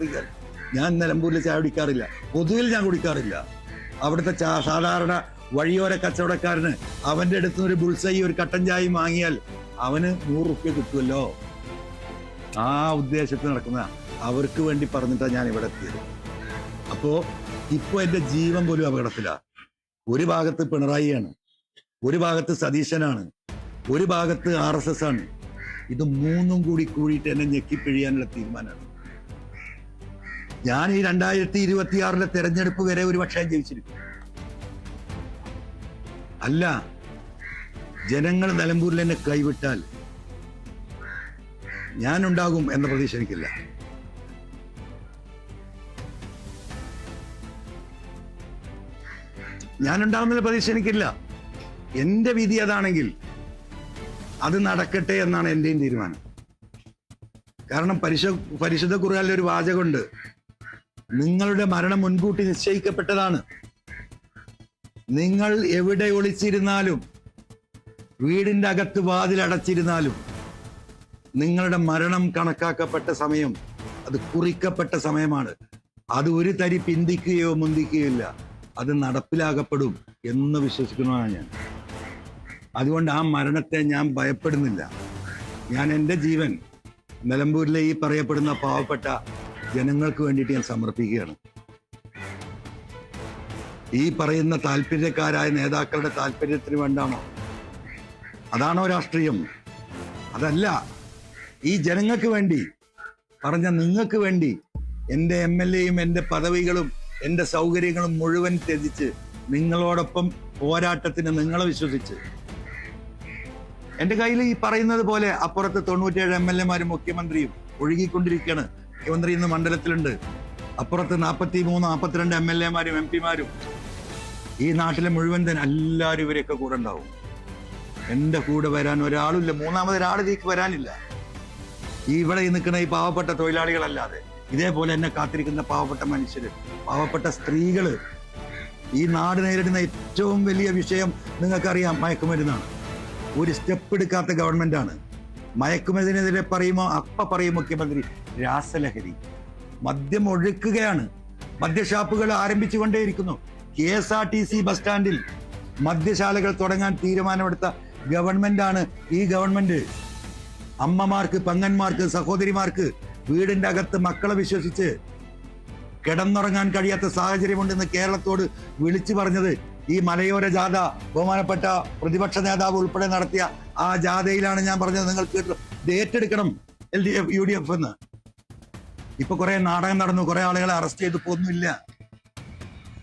രാഷ്ട്രീയക്കാർ. ഞാൻ നിലമ്പൂരിൽ ചായ കുടിക്കാറില്ല, പൊതുവിൽ ഞാൻ കുടിക്കാറില്ല. അവിടുത്തെ സാധാരണ വഴിയോര കച്ചവടക്കാരന് അവന്റെ അടുത്ത് ഒരു ബുൾസൈ ഒരു കട്ടൻ ചായയും വാങ്ങിയാൽ അവന് 100 റുപ്യ കിട്ടുമല്ലോ. ആ ഉദ്ദേശത്തിൽ നടക്കുന്ന അവർക്ക് വേണ്ടി പറഞ്ഞിട്ടാണ് ഞാൻ ഇവിടെ എത്തിയത്. അപ്പോ ഇപ്പൊ എന്റെ ജീവൻ പോലും അപകടത്തിലാണ്. ഒരു ഭാഗത്ത് പിണറായിയാണ്, ഒരു ഭാഗത്ത് സതീശനാണ്, ഒരു ഭാഗത്ത് RSS ആണ്. ഇത് മൂന്നും കൂടി കൂടിയിട്ട് എന്നെ ഞെക്കിപ്പിഴിയാനുള്ള തീരുമാനമാണ്. ഞാൻ ഈ 2026 തെരഞ്ഞെടുപ്പ് വരെ ഒരു പക്ഷേ ജയിച്ചിരിക്കും. അല്ല, ജനങ്ങൾ നിലമ്പൂരിൽ എന്നെ കൈവിട്ടാൽ ഞാനുണ്ടാകും എന്ന പ്രതീക്ഷ എനിക്കില്ല. ഞാനുണ്ടാകുന്ന പ്രതീക്ഷ എനിക്കില്ല. എന്റെ വിധി അതാണെങ്കിൽ അത് നടക്കട്ടെ എന്നാണ് എന്റെയും തീരുമാനം. കാരണം പരിശുദ്ധ ഖുർആനിൽ ഒരു വാചകമുണ്ട്, നിങ്ങളുടെ മരണം മുൻകൂട്ടി നിശ്ചയിക്കപ്പെട്ടതാണ്. നിങ്ങൾ എവിടെ ഒളിച്ചിരുന്നാലും, വീടിന്റെ അകത്ത് വാതിലടച്ചിരുന്നാലും, നിങ്ങളുടെ മരണം കണക്കാക്കപ്പെട്ട സമയം, അത് കുറിക്കപ്പെട്ട സമയമാണ്. അത് ഒരു തരി പിന്തിക്കുകയോ മുന്തിക്കുകയോ ഇല്ല, അത് നടപ്പിലാക്കപ്പെടും എന്ന് വിശ്വസിക്കുന്നതാണ് ഞാൻ. അതുകൊണ്ട് ആ മരണത്തെ ഞാൻ ഭയപ്പെടുന്നില്ല. ഞാൻ എൻ്റെ ജീവൻ നിലമ്പൂരിലെ ഈ പറയപ്പെടുന്ന പാവപ്പെട്ട ജനങ്ങൾക്ക് വേണ്ടിയിട്ട് ഞാൻ സമർപ്പിക്കുകയാണ്. ഈ പറയുന്ന താല്പര്യക്കാരായ നേതാക്കളുടെ താല്പര്യത്തിന് വേണ്ടാണോ? അതാണോ രാഷ്ട്രീയം? അതല്ല. ഈ ജനങ്ങൾക്ക് വേണ്ടി പറഞ്ഞ നിങ്ങൾക്ക് വേണ്ടി എൻ്റെ MLAയും എൻ്റെ പദവികളും എൻ്റെ സൗകര്യങ്ങളും മുഴുവൻ ത്യജിച്ച് നിങ്ങളോടൊപ്പം പോരാട്ടത്തിന് നിങ്ങളെ വിശ്വസിച്ച്, എൻ്റെ കയ്യിൽ ഈ പറയുന്നത് പോലെ അപ്പുറത്ത് 97 MLAമാരും മുഖ്യമന്ത്രിയും ഒഴുകിക്കൊണ്ടിരിക്കുകയാണ്. മുഖ്യമന്ത്രി ഇന്ന് മണ്ഡലത്തിലുണ്ട്. അപ്പുറത്ത് 43-42 MLAമാരും MP മാരും. ഈ നാട്ടിലെ മുഴുവൻ തന്നെ എല്ലാവരും ഇവരെയൊക്കെ കൂടെ ഉണ്ടാവും. എൻ്റെ കൂടെ വരാൻ ഒരാളില്ല, മൂന്നാമതൊരാൾ ഇതിലേക്ക് വരാനില്ല. ഈ ഇവിടെ നിൽക്കുന്ന ഈ പാവപ്പെട്ട തൊഴിലാളികളല്ലാതെ ഇതേപോലെ എന്നെ കാത്തിരിക്കുന്ന പാവപ്പെട്ട മനുഷ്യര്, പാവപ്പെട്ട സ്ത്രീകള്. ഈ നാട് നേരിടുന്ന ഏറ്റവും വലിയ വിഷയം നിങ്ങൾക്കറിയാം, മയക്കുമരുന്നാണ്. ഒരു സ്റ്റെപ്പ് എടുക്കാത്ത ഗവൺമെന്റാണ്. മയക്കുമരുന്നിനെതിരെ പറയുമ്പോൾ പറയും മുഖ്യമന്ത്രി രാസലഹരി. മദ്യം ഒഴുക്കുകയാണ്. മദ്യഷാപ്പുകൾ ആരംഭിച്ചുകൊണ്ടേയിരിക്കുന്നു. KSRTC ബസ് സ്റ്റാൻഡിൽ മദ്യശാലകൾ തുടങ്ങാൻ തീരുമാനമെടുത്ത ഗവൺമെന്റാണ് ഈ ഗവൺമെന്റ്. അമ്മമാർക്ക്, പെങ്ങന്മാർക്ക്, സഹോദരിമാർക്ക് വീടിന്റെ അകത്ത് മക്കളെ വിശ്വസിച്ച് കിടന്നുറങ്ങാൻ കഴിയാത്ത സാഹചര്യമുണ്ടെന്ന് കേരളത്തോട് വിളിച്ചു പറഞ്ഞത് ഈ മലയോര ജാഥ ബഹുമാനപ്പെട്ട പ്രതിപക്ഷ നേതാവ് ഉൾപ്പെടെ നടത്തിയ ആ ജാഥയിലാണ് ഞാൻ പറഞ്ഞത്. നിങ്ങൾ കേട്ടു, ഇത് ഏറ്റെടുക്കണം LDF UDF എന്ന്. ഇപ്പൊ കുറെ നാടകം നടന്നു, കുറെ ആളുകളെ അറസ്റ്റ് ചെയ്തു പോകുന്നില്ല.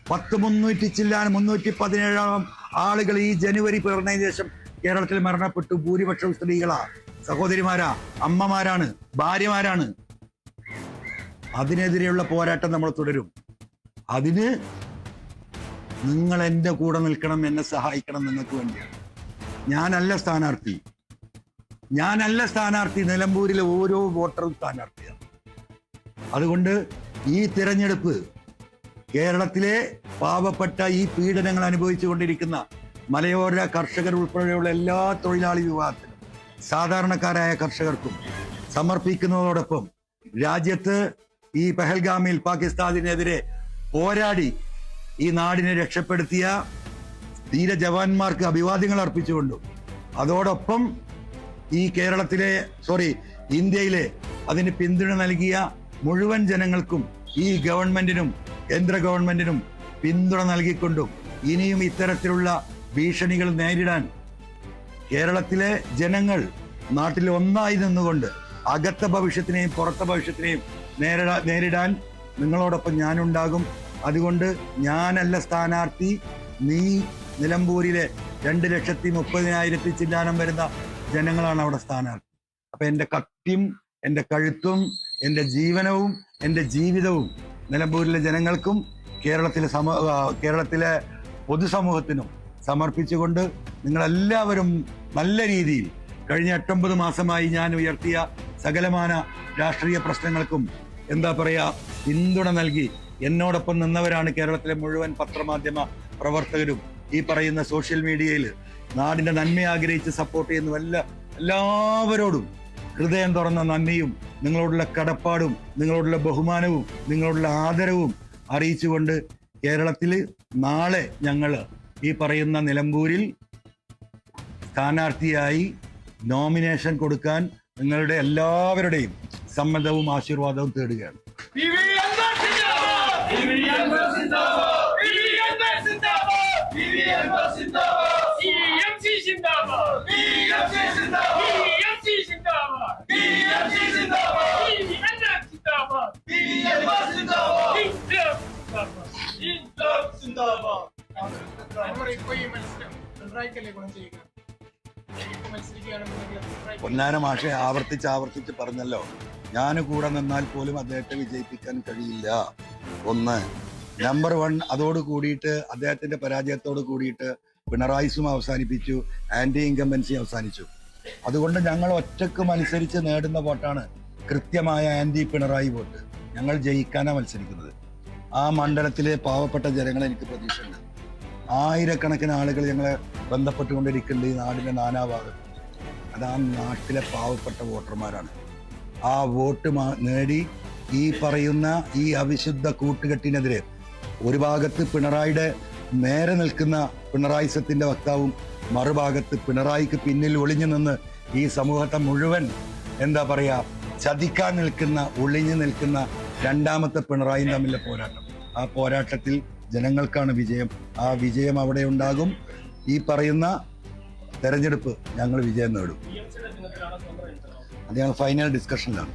317 ആളുകൾ ഈ ജനുവരി പിറന്നതിന് ശേഷം കേരളത്തിൽ മരണപ്പെട്ടു. ഭൂരിപക്ഷം സ്ത്രീകളാ, സഹോദരിമാരാ, അമ്മമാരാണ്, ഭാര്യമാരാണ്. അതിനെതിരെയുള്ള പോരാട്ടം നമ്മൾ തുടരും. അതിന് നിങ്ങൾ എൻ്റെ കൂടെ നിൽക്കണം, എന്നെ സഹായിക്കണം. നിങ്ങൾക്ക് വേണ്ടിയാണ്. ഞാനല്ല സ്ഥാനാർത്ഥി. നിലമ്പൂരിലെ ഓരോ വോട്ടറും സ്ഥാനാർത്ഥിയാണ്. അതുകൊണ്ട് ഈ തിരഞ്ഞെടുപ്പ് കേരളത്തിലെ പാവപ്പെട്ട ഈ പീഡനങ്ങൾ അനുഭവിച്ചു കൊണ്ടിരിക്കുന്ന മലയോര കർഷകർ ഉൾപ്പെടെയുള്ള എല്ലാ തൊഴിലാളി വിഭാഗത്തിനും സാധാരണക്കാരായ കർഷകർക്കും സമർപ്പിക്കുന്നതോടൊപ്പം രാജ്യത്ത് ഈ പെഹൽഗാമിൽ പാകിസ്ഥാനെതിരെ പോരാടി ഈ നാടിനെ രക്ഷപ്പെടുത്തിയ ധീര ജവാന്മാർക്ക് അഭിവാദ്യങ്ങൾ അർപ്പിച്ചുകൊണ്ടും അതോടൊപ്പം ഈ ഇന്ത്യയിലെ അതിന് പിന്തുണ നൽകിയ മുഴുവൻ ജനങ്ങൾക്കും ഈ ഗവൺമെന്റിനും കേന്ദ്ര ഗവൺമെന്റിനും പിന്തുണ നൽകിക്കൊണ്ടും ഇനിയും ഇത്തരത്തിലുള്ള ഭീഷണികൾ നേരിടാൻ കേരളത്തിലെ ജനങ്ങൾ നാട്ടിൽ ഒന്നായി നിന്നുകൊണ്ട് അകത്ത ഭവിഷ്യത്തിനെയും പുറത്ത ഭവിഷ്യത്തിനെയും നേരിടാൻ നിങ്ങളോടൊപ്പം ഞാനുണ്ടാകും. അതുകൊണ്ട് ഞാനല്ല സ്ഥാനാർത്ഥി, നീ നിലമ്പൂരിലെ 2,30,000 ചില്ലാനം വരുന്ന ജനങ്ങളാണ് അവിടെ സ്ഥാനാർത്ഥി. അപ്പൊ എൻ്റെ കത്തിയും എൻ്റെ കഴുത്തും എൻ്റെ ജീവനവും എൻ്റെ ജീവിതവും നിലമ്പൂരിലെ ജനങ്ങൾക്കും കേരളത്തിലെ പൊതുസമൂഹത്തിനും സമർപ്പിച്ചുകൊണ്ട് നിങ്ങളെല്ലാവരും നല്ല രീതിയിൽ കഴിഞ്ഞ 8-9 മാസമായി ഞാൻ ഉയർത്തിയ സകലമാന രാഷ്ട്രീയ പ്രശ്നങ്ങൾക്കും പിന്തുണ നൽകി എന്നോടൊപ്പം നിന്നവരാണ് കേരളത്തിലെ മുഴുവൻ പത്രമാധ്യമ പ്രവർത്തകരും. ഈ പറയുന്ന സോഷ്യൽ മീഡിയയിൽ നാടിന്റെ നന്മ ആഗ്രഹിച്ച് സപ്പോർട്ട് ചെയ്യുന്ന എല്ലാവരോടും ഹൃദയം തുറന്ന നന്ദിയും നിങ്ങളോടുള്ള കടപ്പാടും നിങ്ങളോടുള്ള ബഹുമാനവും നിങ്ങളോടുള്ള ആദരവും അറിയിച്ചുകൊണ്ട് കേരളത്തിൽ നാളെ ഞങ്ങൾ ഈ പറയുന്ന നിലമ്പൂരിൽ സ്ഥാനാർത്ഥിയായി നോമിനേഷൻ കൊടുക്കാൻ നിങ്ങളുടെ എല്ലാവരുടെയും സമ്മതവും ആശീർവാദവും തേടുകയാണ്. പൊന്നാര മാഷെ ആവർത്തിച്ച് പറഞ്ഞല്ലോ, ഞാൻ കൂടെ നിന്നാൽ പോലും അദ്ദേഹത്തെ വിജയിപ്പിക്കാൻ കഴിയില്ല. ഒന്ന്. നമ്പർ 1, അതോട് കൂടിയിട്ട് അദ്ദേഹത്തിന്റെ പരാജയത്തോട് കൂടിയിട്ട് പിണറായിസും അവസാനിപ്പിച്ചു, ആന്റി ഇൻകംബൻസി അവസാനിച്ചു. അതുകൊണ്ട് ഞങ്ങൾ ഒറ്റക്ക് മത്സരിച്ച് നേടുന്ന വോട്ടാണ് കൃത്യമായ ആന്റി പിണറായി വോട്ട്. ഞങ്ങൾ ജയിക്കാനാണ് മത്സരിക്കുന്നത്. ആ മണ്ഡലത്തിലെ പാവപ്പെട്ട ജനങ്ങളെ എനിക്ക് പ്രതീക്ഷയുണ്ട്. ആയിരക്കണക്കിന് ആളുകൾ ഞങ്ങളെ ബന്ധപ്പെട്ടുകൊണ്ടിരിക്കുന്നുണ്ട് ഈ നാടിന്റെ നാനാഭാഗത്ത്. അത് ആ നാട്ടിലെ പാവപ്പെട്ട വോട്ടർമാരാണ്. ആ വോട്ട് നേടി ഈ പറയുന്ന ഈ അവിശുദ്ധ കൂട്ടുകെട്ടിനെതിരെ ഒരു ഭാഗത്ത് പിണറായിയുടെ നേരെ നിൽക്കുന്ന പിണറായിസത്തിന്റെ വക്താവും മറുഭാഗത്ത് പിണറായിക്ക് പിന്നിൽ ഒളിഞ്ഞു നിന്ന് ഈ സമൂഹത്തെ മുഴുവൻ എന്താ പറയാ ചതിക്കാൻ നിൽക്കുന്ന, ഒളിഞ്ഞു നിൽക്കുന്ന രണ്ടാമത്തെ പിണറായിയും തമ്മിലെ പോരാട്ടം. ആ പോരാട്ടത്തിൽ ജനങ്ങൾക്കാണ് വിജയം. ആ വിജയം അവിടെ ഉണ്ടാകും. ഈ പറയുന്ന തെരഞ്ഞെടുപ്പ് ഞങ്ങൾ വിജയം നേടും. അത് ഞങ്ങൾ ഫൈനൽ ഡിസ്കഷനിലാണ്.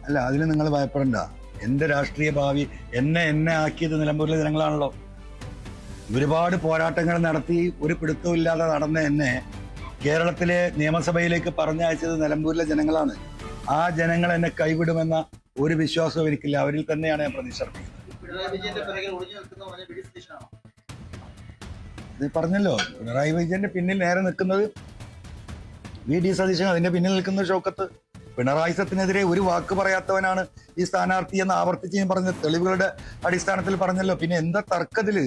അല്ല, അതിന് നിങ്ങൾ ഭയപ്പെടണ്ട. എൻ്റെ രാഷ്ട്രീയ ഭാവി എന്നെ ആക്കിയത് നിലമ്പൂരിലെ ജനങ്ങളാണല്ലോ. ഒരുപാട് പോരാട്ടങ്ങൾ നടത്തി ഒരു പിടുത്തവും ഇല്ലാതെ നടന്ന എന്നെ കേരളത്തിലെ നിയമസഭയിലേക്ക് പറഞ്ഞയച്ചത് നിലമ്പൂരിലെ ജനങ്ങളാണ്. ആ ജനങ്ങൾ എന്നെ കൈവിടുമെന്ന ഒരു വിശ്വാസവും എനിക്കില്ല. അവരിൽ തന്നെയാണ് ഞാൻ പ്രതീക്ഷ അർപ്പിക്കുന്നത്. ഇത് പറഞ്ഞല്ലോ, പിണറായി വിജയന്റെ പിന്നിൽ നേരെ നിൽക്കുന്നത് വി ഡി സതീശൻ, അതിന്റെ പിന്നിൽ നിൽക്കുന്നത് ഷൗക്കത്ത്. പിണറായിസത്തിനെതിരെ ഒരു വാക്ക് പറയാത്തവനാണ് ഈ സ്ഥാനാർത്ഥി എന്ന് ആവർത്തിച്ച് ഞാൻ പറഞ്ഞ തെളിവുകളുടെ അടിസ്ഥാനത്തിൽ പറഞ്ഞല്ലോ. പിന്നെ എന്താ തർക്കത്തില്?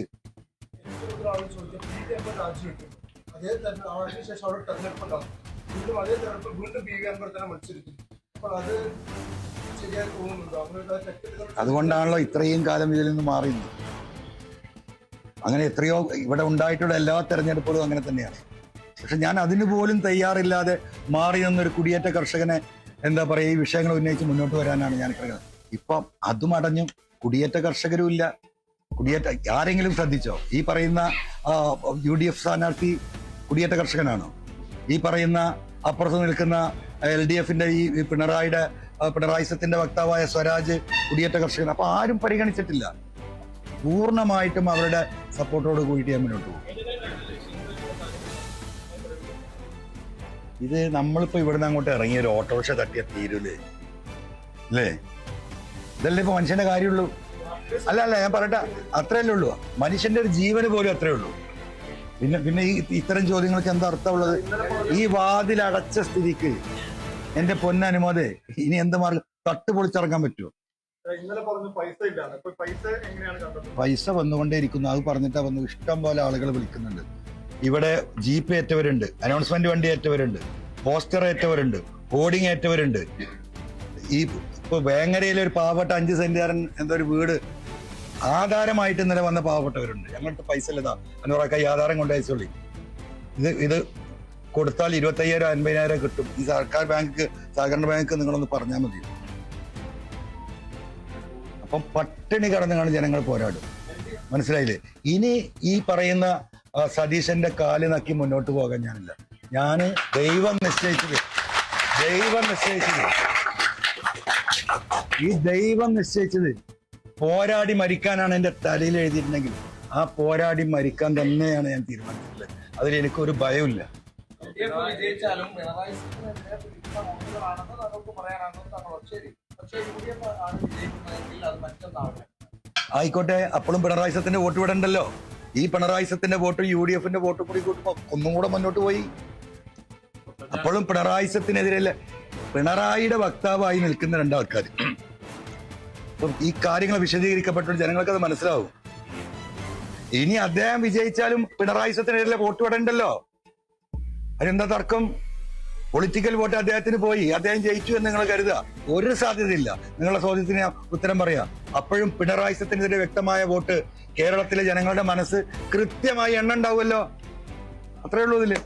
അതുകൊണ്ടാണല്ലോ ഇത്രയും കാലം ഇതിൽ നിന്ന് മാറിയത്. അങ്ങനെ എത്രയോ ഇവിടെ ഉണ്ടായിട്ടുള്ള എല്ലാ തെരഞ്ഞെടുപ്പുകളും അങ്ങനെ തന്നെയാണ്. പക്ഷെ ഞാൻ അതിന് പോലും തയ്യാറില്ലാതെ മാറി നിന്നൊരു കുടിയേറ്റ കർഷകനെ എന്താ പറയുക ഈ വിഷയങ്ങൾ ഉന്നയിച്ച് മുന്നോട്ട് വരാനാണ് ഞാൻ പറയുന്നത്. ഇപ്പം അതും അടഞ്ഞു, കുടിയേറ്റ കർഷകരും ഇല്ല. ആരെങ്കിലും ശ്രദ്ധിച്ചോ? ഈ പറയുന്ന UDF സ്ഥാനാർത്ഥി കുടിയേറ്റ കർഷകനാണോ? ഈ പറയുന്ന അപ്പുറത്ത് നിൽക്കുന്ന LDFന്റെ ഈ പിണറായിസത്തിന്റെ വക്താവായ സ്വരാജ് കുടിയേറ്റ കർഷകൻ. അപ്പൊ ആരും പരിഗണിച്ചിട്ടില്ല. പൂർണ്ണമായിട്ടും അവരുടെ സപ്പോർട്ടോട് കൂടിയിട്ട് ഞാൻ മുന്നോട്ട് പോകും. ഇത് നമ്മളിപ്പോ ഇവിടുന്ന് അങ്ങോട്ട് ഇറങ്ങിയ ഒരു ഓട്ടോറിക്ഷ തട്ടിയ തീരൂലേ അല്ലേ? ഇതല്ലേ ഇപ്പൊ മനുഷ്യന്റെ കാര്യമുള്ളൂ. അല്ല ഞാൻ പറയട്ടെ, അത്രയല്ലേ ഉള്ളൂ. മനുഷ്യന്റെ ഒരു ജീവന് പോലും അത്രേ ഉള്ളൂ. പിന്നെ ഈ ഇത്തരം ചോദ്യങ്ങൾക്ക് എന്താ അർത്ഥമുള്ളത്? ഈ വാതിലടച്ച സ്ഥിതിക്ക് എന്റെ പൊന്നനുമോദേ, ഇനി എന്ത് മാർഗം? തട്ട് പൊളിച്ചിറങ്ങാൻ പറ്റുമോ? പൈസ വന്നുകൊണ്ടേയിരിക്കുന്നു. അത് പറഞ്ഞിട്ടാ വന്നു. ഇഷ്ടം പോലെ ആളുകൾ വിളിക്കുന്നുണ്ട്. ഇവിടെ ജീപ്പ് ഏറ്റവരുണ്ട്, അനൗൺസ്മെന്റ് വണ്ടി ഏറ്റവരുണ്ട്, പോസ്റ്റർ ഏറ്റവരുണ്ട്, ഹോർഡിങ് ഏറ്റവരുണ്ട്. ഈ ഇപ്പൊ വേങ്ങരയിലെ ഒരു പാവപ്പെട്ട 5 സെന്റുകാരൻ എന്തോ ഒരു വീട് ആധാരമായിട്ട് ഇന്നലെ വന്ന പാവപ്പെട്ടവരുണ്ട്. ഞങ്ങളുടെ പൈസ ഇല്ലതാ അന്നൂറാക്കായി ആധാരം കൊണ്ടയച്ചോളി. ഇത് കൊടുത്താൽ 25,000 50,000 കിട്ടും. ഈ സഹകരണ ബാങ്ക് നിങ്ങളൊന്ന് പറഞ്ഞാൽ മതി. അപ്പം പട്ടിണി കടന്നാണ് ജനങ്ങൾ പോരാടും. മനസ്സിലായില്ലേ? ഇനി ഈ പറയുന്ന സതീശന്റെ കാല് നക്കി മുന്നോട്ട് പോകാൻ ഞാനില്ല. ഞാന് ദൈവം നിശ്ചയിച്ചത് ഈ ദൈവം നിശ്ചയിച്ചത് പോരാടി മരിക്കാനാണ് എൻ്റെ തലയിൽ എഴുതിയിട്ടുണ്ടെങ്കിൽ ആ പോരാടി മരിക്കാൻ തന്നെയാണ് ഞാൻ തീരുമാനിച്ചിട്ടുള്ളത്. അതിൽ എനിക്കൊരു ഭയമില്ല. ആയിക്കോട്ടെ, അപ്പോഴും പിണറായിസത്തിന്റെ വോട്ട് ഇവിടെ ഉണ്ടല്ലോ. ഈ പിണറായിസത്തിന്റെ വോട്ടും UDFന്റെ വോട്ടും കൂടി കൂട്ടുമ്പോ ഒന്നും കൂടെ മുന്നോട്ട് പോയി. അപ്പോഴും പിണറായിസത്തിനെതിരല്ലേ പിണറായിയുടെ വക്താവായി നിൽക്കുന്ന രണ്ടാൾക്കാർ. അപ്പം ഈ കാര്യങ്ങൾ വിശദീകരിക്കപ്പെട്ട ജനങ്ങൾക്ക് അത് മനസ്സിലാവും. ഇനി അദ്ദേഹം വിജയിച്ചാലും പിണറായി സത്തിനെതിരെ വോട്ട് വിടണ്ടല്ലോ. അതിനെന്താ തർക്കം? പൊളിറ്റിക്കൽ വോട്ട് അദ്ദേഹത്തിന് പോയി, അദ്ദേഹം ജയിച്ചു എന്ന് നിങ്ങൾ കരുതുക. ഒരു സാധ്യതയില്ല. നിങ്ങളുടെ ചോദ്യത്തിന് ഉത്തരം പറയാം. അപ്പോഴും പിണറായി സത്തിനെതിരെ വ്യക്തമായ വോട്ട് കേരളത്തിലെ ജനങ്ങളുടെ മനസ്സ് കൃത്യമായി എണ്ണ ഉണ്ടാവുമല്ലോ. അത്രേ ഉള്ളൂ ഇതില്.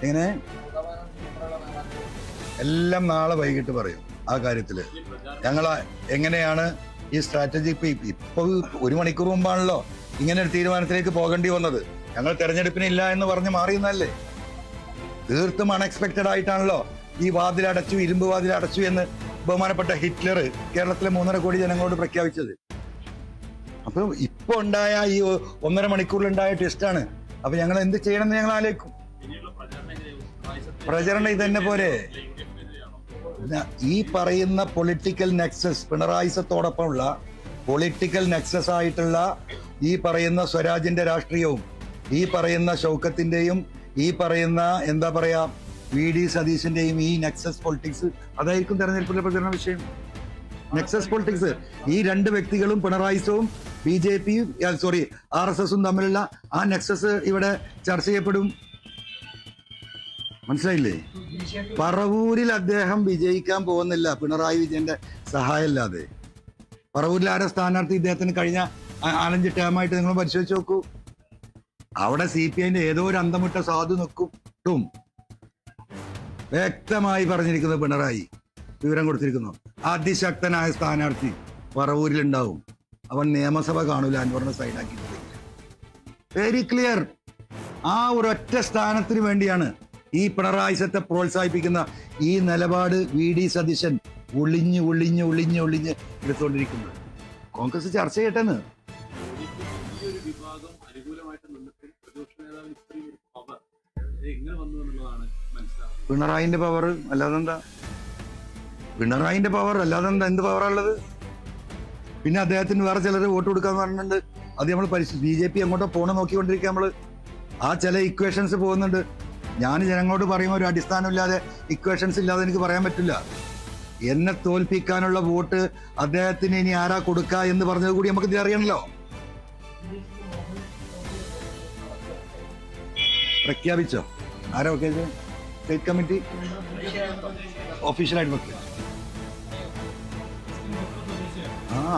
എങ്ങനെ എല്ലാം നാളെ വൈകിട്ട് പറയും ആ കാര്യത്തില്. ഞങ്ങൾ എങ്ങനെയാണ് ഈ സ്ട്രാറ്റജി ഇപ്പൊ 1 മണിക്കൂർ മുമ്പാണല്ലോ ഇങ്ങനെ ഒരു തീരുമാനത്തിലേക്ക് പോകേണ്ടി വന്നത്. ഞങ്ങൾ തെരഞ്ഞെടുപ്പിനില്ല എന്ന് പറഞ്ഞ് മാറിയെന്നല്ലേ. തീർത്തും അൺഎക്സ്പെക്റ്റഡ് ആയിട്ടാണല്ലോ ഈ വാതിലടച്ചു, ഇരുമ്പ് വാതിലടച്ചു എന്ന് ബഹുമാനപ്പെട്ട ഹിറ്റ്ലർ കേരളത്തിലെ 3.5 കോടി ജനങ്ങളോട് പ്രഖ്യാപിച്ചത്. അപ്പൊ ഇപ്പൊ ഉണ്ടായ ഈ 1.5 മണിക്കൂറിലുണ്ടായ ടെസ്റ്റാണ്. അപ്പൊ ഞങ്ങൾ എന്ത് ചെയ്യണമെന്ന് ഞങ്ങൾ ആലോചിക്കും. പ്രചരണം ഇതന്നെ പോരെ. ഈ പറയുന്ന പൊളിറ്റിക്കൽ നെക്സസ്, പിണറായിസത്തോടൊപ്പമുള്ള പൊളിറ്റിക്കൽ നെക്സസ് ആയിട്ടുള്ള ഈ പറയുന്ന സ്വരാജിന്റെ രാഷ്ട്രീയവും ഈ പറയുന്ന ഷൗക്കത്തിന്റെയും ഈ പറയുന്ന എന്താ പറയാ VD സതീശന്റെയും ഈ നെക്സസ് പൊളിറ്റിക്സ് അതായിരിക്കും തെരഞ്ഞെടുപ്പിലെ പ്രചരണ വിഷയം. Nexus politics. ഈ 2 വ്യക്തികളും പിണറായിസവും BJPയും RSSും തമ്മിലുള്ള ആ നെക്സസ് ഇവിടെ ചർച്ച ചെയ്യപ്പെടും. മനസ്സിലായില്ലേ? പറവൂരിൽ അദ്ദേഹം വിജയിക്കാൻ പോകുന്നില്ല പിണറായി വിജയന്റെ സഹായമില്ലാതെ. പറവൂരിൽ ആരെ സ്ഥാനാർത്ഥി ഇദ്ദേഹത്തിന് കഴിഞ്ഞ 4-5 ടേമായിട്ട് നിങ്ങൾ പരിശോധിച്ച് നോക്കൂ. അവിടെ CPIന്റെ ഏതോ ഒരു അന്തമിട്ട സാധു നിൽക്കും. വ്യക്തമായി പറഞ്ഞിരിക്കുന്നത് പിണറായി വിവരം കൊടുത്തിരിക്കുന്നു. അതിശക്തനായ സ്ഥാനാർത്ഥി പറവൂരിലുണ്ടാവും. അവൻ നിയമസഭ കാണൂല, അൻവറിനെ സൈഡാക്കിയിട്ടില്ല. Very clear. ആ ഒരൊറ്റ സ്ഥാനത്തിന് വേണ്ടിയാണ് ഈ പിണറായിസത്തെ പ്രോത്സാഹിപ്പിക്കുന്ന ഈ നിലപാട് VD സതീശൻ ഒളിഞ്ഞ് എടുത്തുകൊണ്ടിരിക്കുന്നത്. കോൺഗ്രസ് ചർച്ച ചെയ്യട്ടെന്ന്. പിണറായിന്റെ പവർ അല്ലാതെന്താ? പിണറായിന്റെ പവർ അല്ലാതെന്താ? എന്ത് പവറുള്ളത്? പിന്നെ അദ്ദേഹത്തിന് വേറെ ചിലർ വോട്ട് കൊടുക്കാന്ന് പറഞ്ഞിട്ടുണ്ട്. അത് നമ്മൾ BJP എങ്ങോട്ടോ പോണ നോക്കിക്കൊണ്ടിരിക്കുക. നമ്മള് ആ ചില ഇക്വേഷൻസ് പോകുന്നുണ്ട്. ഞാൻ ജനങ്ങളോട് പറയുമ്പോൾ ഒരു അടിസ്ഥാനമില്ലാതെ ഇക്വേഷൻസ് ഇല്ലാതെ എനിക്ക് പറയാൻ പറ്റില്ല. എന്നെ തോൽപ്പിക്കാനുള്ള വോട്ട് അദ്ദേഹത്തിന് ഇനി ആരാ കൊടുക്ക എന്ന് പറഞ്ഞത് കൂടി നമുക്ക് ഇത് അറിയണല്ലോ. പ്രഖ്യാപിച്ചോ? ആരാ പ്രഖ്യാപിച്ചത്? സ്റ്റേറ്റ് കമ്മിറ്റി ഒഫീഷ്യലായിട്ട് പ്രഖ്യാപിച്ചു.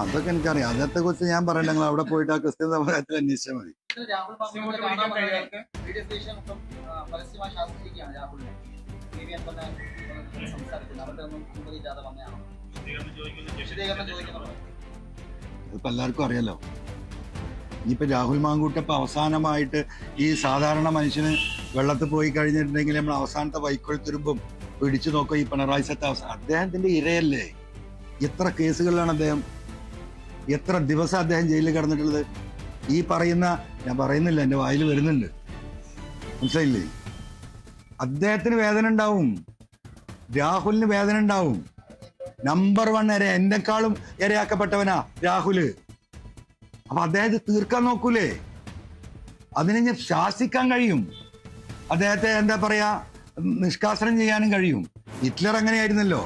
അതൊക്കെ എനിക്കറിയാം. അതിനത്തെ കുറിച്ച് ഞാൻ പറയണ്ട. നിങ്ങൾ അവിടെ പോയിട്ട് ആ ക്രിസ്ത്യൻ സമുദായത്തിൽ അന്വേഷിച്ചാൽ മതി. ഇതിപ്പോ എല്ലാവർക്കും അറിയാലോ. ഇനിയിപ്പോ രാഹുൽ മാങ്കൂട്ടപ്പ അവസാനമായിട്ട് ഈ സാധാരണ മനുഷ്യന് വെള്ളത്തിൽ പോയി കഴിഞ്ഞിട്ടുണ്ടെങ്കിൽ നമ്മൾ അവസാനത്തെ വൈക്കൊഴുത്തുരുമ്പും പിടിച്ചു നോക്കുക. ഈ പിണറായി സത്തെ അദ്ദേഹത്തിന്റെ ഇരയല്ലേ. എത്ര കേസുകളിലാണ് അദ്ദേഹം, എത്ര ദിവസം അദ്ദേഹം ജയിലിൽ കിടന്നിട്ടുള്ളത്. ഈ പറയുന്ന, ഞാൻ പറയുന്നില്ല, എൻ്റെ വായിൽ വരുന്നുണ്ട്, മനസ്സിലായില്ലേ? അദ്ദേഹത്തിന് വേദന ഉണ്ടാവും, രാഹുലിന് വേദന ഉണ്ടാവും. നമ്പർ 1 ഇര, എന്നെക്കാളും ഇരയാക്കപ്പെട്ടവനാ രാഹുല്. അപ്പൊ അദ്ദേഹത്തെ തീർക്കാൻ നോക്കൂലേ? അതിനെ ഞാൻ ശാസിക്കാൻ കഴിയും. അദ്ദേഹത്തെ എന്താ പറയാ, നിഷ്കാസനം ചെയ്യാനും കഴിയും. ഹിറ്റ്ലർ അങ്ങനെയായിരുന്നല്ലോ.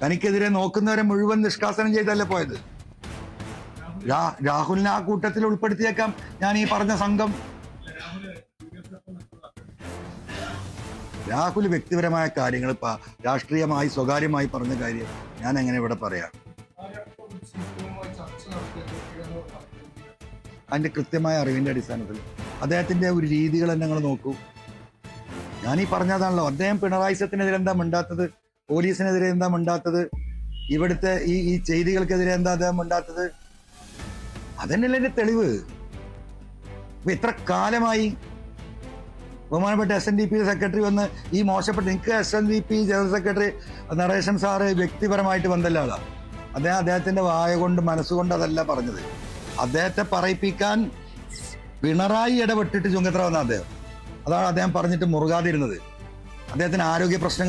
തനിക്കെതിരെ നോക്കുന്നവരെ മുഴുവൻ നിഷ്കാസനം ചെയ്തല്ലേ പോയത്. രാഹുലിനെ ആ കൂട്ടത്തിൽ ഉൾപ്പെടുത്തിയേക്കാം ഞാൻ ഈ പറഞ്ഞ സംഘം. രാഹുൽ വ്യക്തിപരമായ കാര്യങ്ങൾ രാഷ്ട്രീയമായി സ്വകാര്യമായി പറഞ്ഞ കാര്യം ഞാൻ എങ്ങനെ ഇവിടെ പറയാം? അതിന്റെ കൃത്യമായ അറിവിന്റെ അടിസ്ഥാനത്തിൽ അദ്ദേഹത്തിന്റെ ഒരു രീതികൾ തന്നെ നിങ്ങൾ നോക്കൂ. ഞാനീ പറഞ്ഞതാണല്ലോ, അദ്ദേഹം പിണറായി സത്തിനെതിരെ എന്താ മിണ്ടാത്തത്? പോലീസിനെതിരെ എന്താ മിണ്ടാത്തത്? ഇവിടുത്തെ ഈ ചെയ്തികൾക്കെതിരെ എന്താ അദ്ദേഹം മിണ്ടാത്തത്? അതന്നെയല്ലേ എന്റെ തെളിവ്. എത്ര കാലമായി ബഹുമാനപ്പെട്ട SNDP സെക്രട്ടറി വന്ന് ഈ മോശപ്പെട്ട, എനിക്ക് SNDP general secretary Naresan sir വ്യക്തിപരമായിട്ട് ബന്ധമുള്ള ആളാണ്. അദ്ദേഹത്തിന്റെ വായ കൊണ്ട് മനസ്സുകൊണ്ട് അതല്ല പറഞ്ഞത്. അദ്ദേഹത്തെ പറയിപ്പിക്കാൻ പിണറായി ഇടപെട്ടിട്ട് ചുങ്കത്ര വന്ന അദ്ദേഹം, അതാണ് അദ്ദേഹം പറഞ്ഞിട്ട് മുറുകാതിരുന്നത്. അദ്ദേഹത്തിന് ആരോഗ്യ പ്രശ്നങ്ങൾ